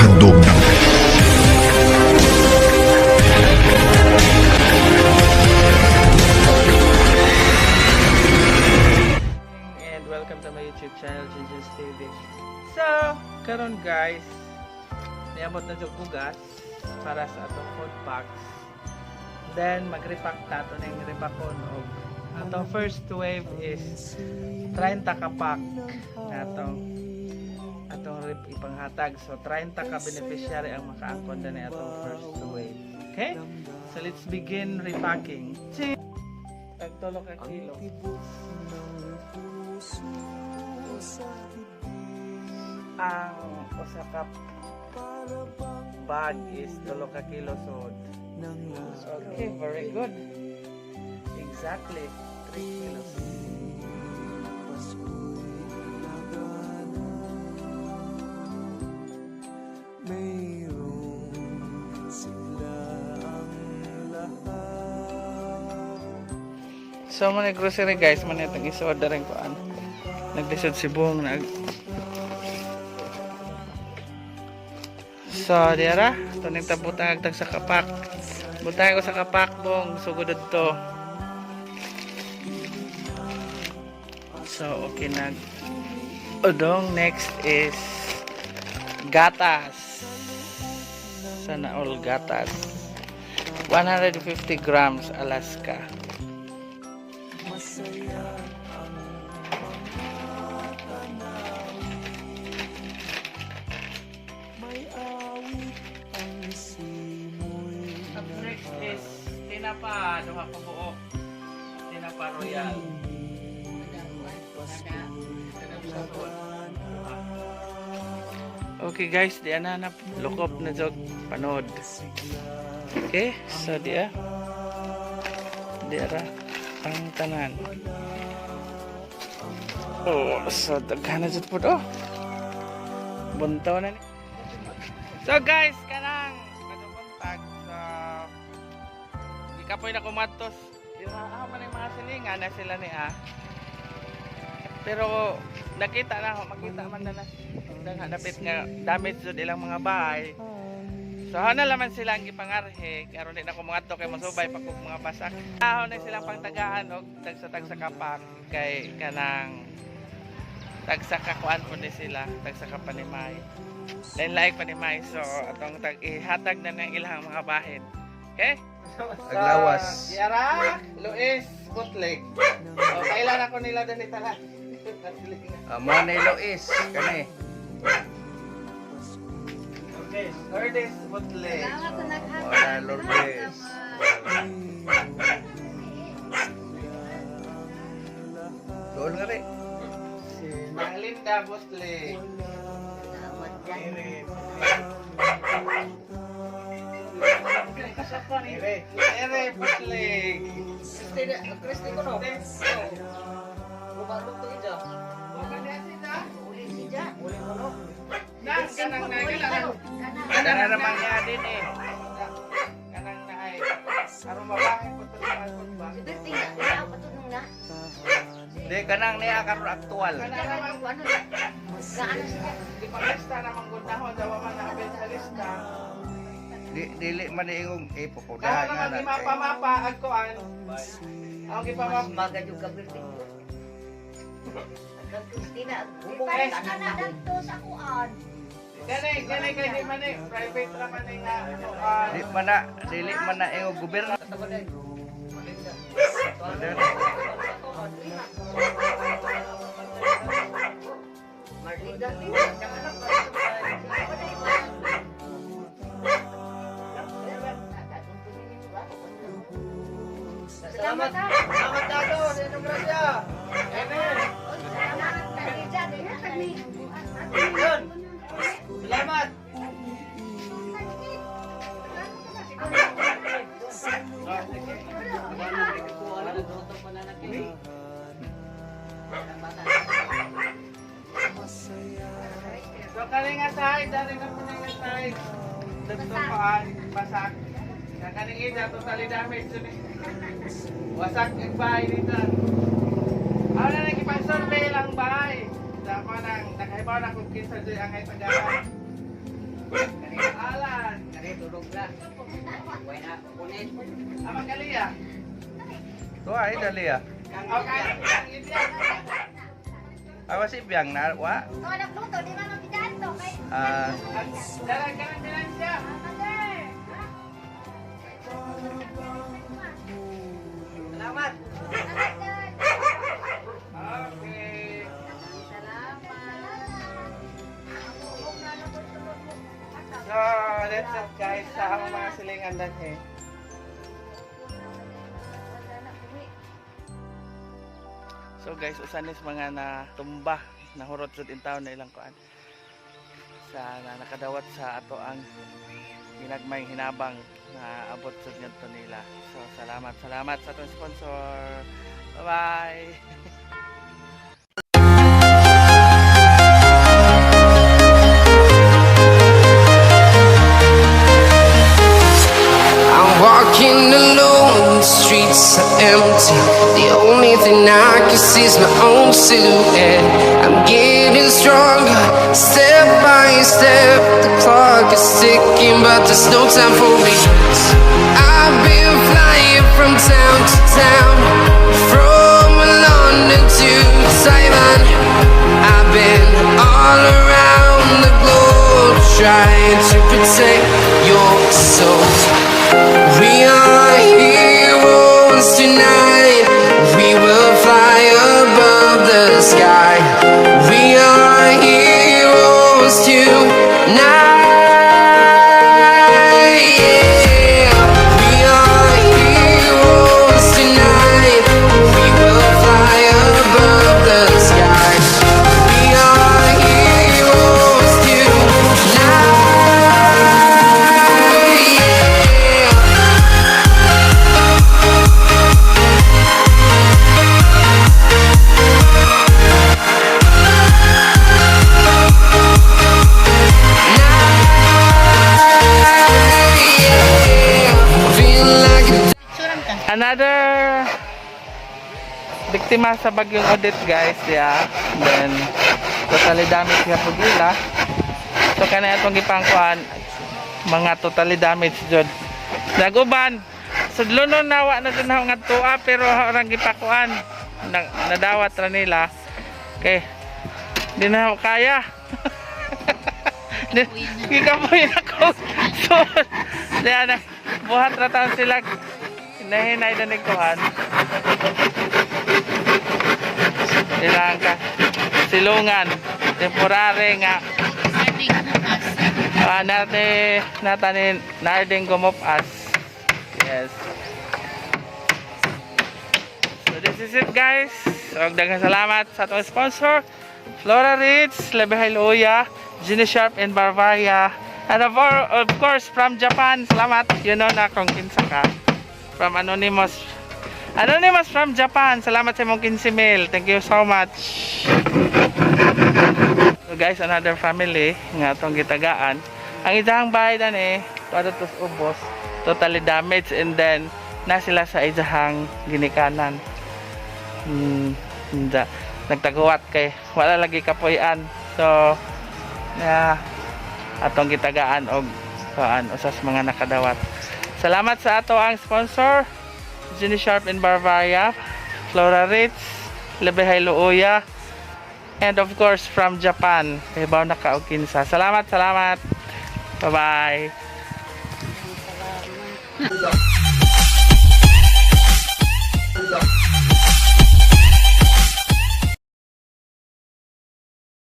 handog ng and welcome to my YouTube channel, Ginger's TV. So, karon guys, niabot na jud bugas para sa atong food packs. Then mag-repack tato ning repakon og atong first wave is 30 ka pack atong rip ipanghatag. So 30 ka beneficiary ang makaangkon dinhi atong first wave. Okay? So let's begin repacking. Tagtolo ka kilo. Ang usa ka bag is 3 ka kilo sod. Okay, very good. Exactly 3 kilos. So mo grocery guys, man itong isorder rin ko an. Naglisod si Bong nag. So diara, tuning tabutag tag sa kapak. Butay ko sa kapak Bong, sugod to. So okay nag. Odong next is gatas. Sana all gatas. 150 grams Alaska. Next is tinapa, duha ka buok. Tinapa royal. Okay guys, di na lukop na jog panod. Okay, so di ra ang tanan. Oh, so daghan na jud pud oh. Buntaw na ni. So guys, kanang pagbuntag sa ikapoy na kumatos. Man yung mga silingan na sila ni Pero nakita na makita man na hanapit nga damage jud ilang mga bahay. So na laman sila ang gipangarhe karon di na ko mga to kay masubay pa kog mga basak. Na silang pangtagaan og tagsa kapak kay kanang tagsa ka kuan po ni sila, tagsa ka panimay. Then like panimay, so atong tag ihatag na ng ilang mga bahin. Okay? Aglawas. Yara, Luis, Bootleg. O, kailan ako nila din itala. Amo na Lois kani. Okay, Lourdes, Bootleg. Wala Lourdes. Doon nga rin. Si Malinda, Bootleg. Ere, Bootleg. Kristi ko no. Lumalok to ija. Uli ija. Uli ko no. Kanang na kailangan. Dara naman niya din eh. Kanang na ay. Aron mabahin po ito sa ba? Sige tingnan. Wala pa to nung na. Di kanang niya karon aktual. Kanang naman Ano na? Gaano siya? di panglista naman gunahon daw man na abet sa lista. Dili man ingong Kaya ipopodahan nga naman na. di mapamapa agkoan. Ang gipamapa. Magad yung kabirting ko. Ang Kristina. Pares ka na dito sa kuan. Ganay kay di man private ra man nga Dili man na ingong gobyerno. Marlinda. Salamat. Salamat dato sa inyong grasya. Amen. Yun. Salamat. So kaling aside, dari na po ng aside. Dito paan, basak. Kakaning ida, totally damage. Wasak ang bahay dito. Ako na nagipang-survey lang bahay. Sa ako nang nakahibaw na kung kinsa dyan ang ay tagahan. Ama kaliya. To ay dali ah. Okay. Awas ibang na wa. Ito nagluto, di man mabidan to. Kay Dalang siya. Salamat. Okay. So, that's it guys sa among mga silingan dan So guys, usanis mga natumba, nahurot sa taon na ilang kuan. Sa nakadawat sa ato ang ginagmay hinabang na abot sa ngadto nila. So salamat sa atong sponsor. Bye-bye. I'm walking alone, the streets are empty. The only thing I can see is my own silhouette. I'm getting stronger, step by step. The clock is ticking, but there's no time for me. I've been flying from town to town, from London to Taiwan. I've been all around the globe, trying to protect your soul. We are heroes tonight. We will fly above the sky. We are heroes tonight. Yeah. We are heroes tonight. We will fly above the sky. We are heroes tonight. Another biktima sa bagyong Odette guys, yeah. Then totally damage nga pugila. So kana atong gipangkuan mga totally damage jud. Naguban sudlonon nawa na dun nga tuwa pero orang gipakuan nadawat ra nila. Okay. Di na ako kaya. Gikapoy ako. So, diyan na buhat ra taon sila. Hinahinay na nagkuhan. Ilang ka silungan temporary nga natin narding gumupas. Yes. So this is it guys. So daghang salamat sa atong sponsor Flora Ritz, Lebehay Luya, Genie Sharp in Bavaria, and of course from Japan. Salamat. You know na kung kinsa ka. From Anonymous from Japan. Salamat sa mong 15 mil. Thank you so much. So guys, another family nga atong gitagaan. Ang isang bahay dan todo tos ubos, totally damaged, and then na sila sa isang ginikanan. Nagtaguwat kay wala lagi kapuy-an. So atong gitagaan og usas mga nakadawat. Salamat sa ato ang sponsor, Genie Sharp in Bavaria, Flora Ritz, Lebehay Luya, and of course from Japan, Ibaw na Kaukinsa. Salamat. Bye-bye.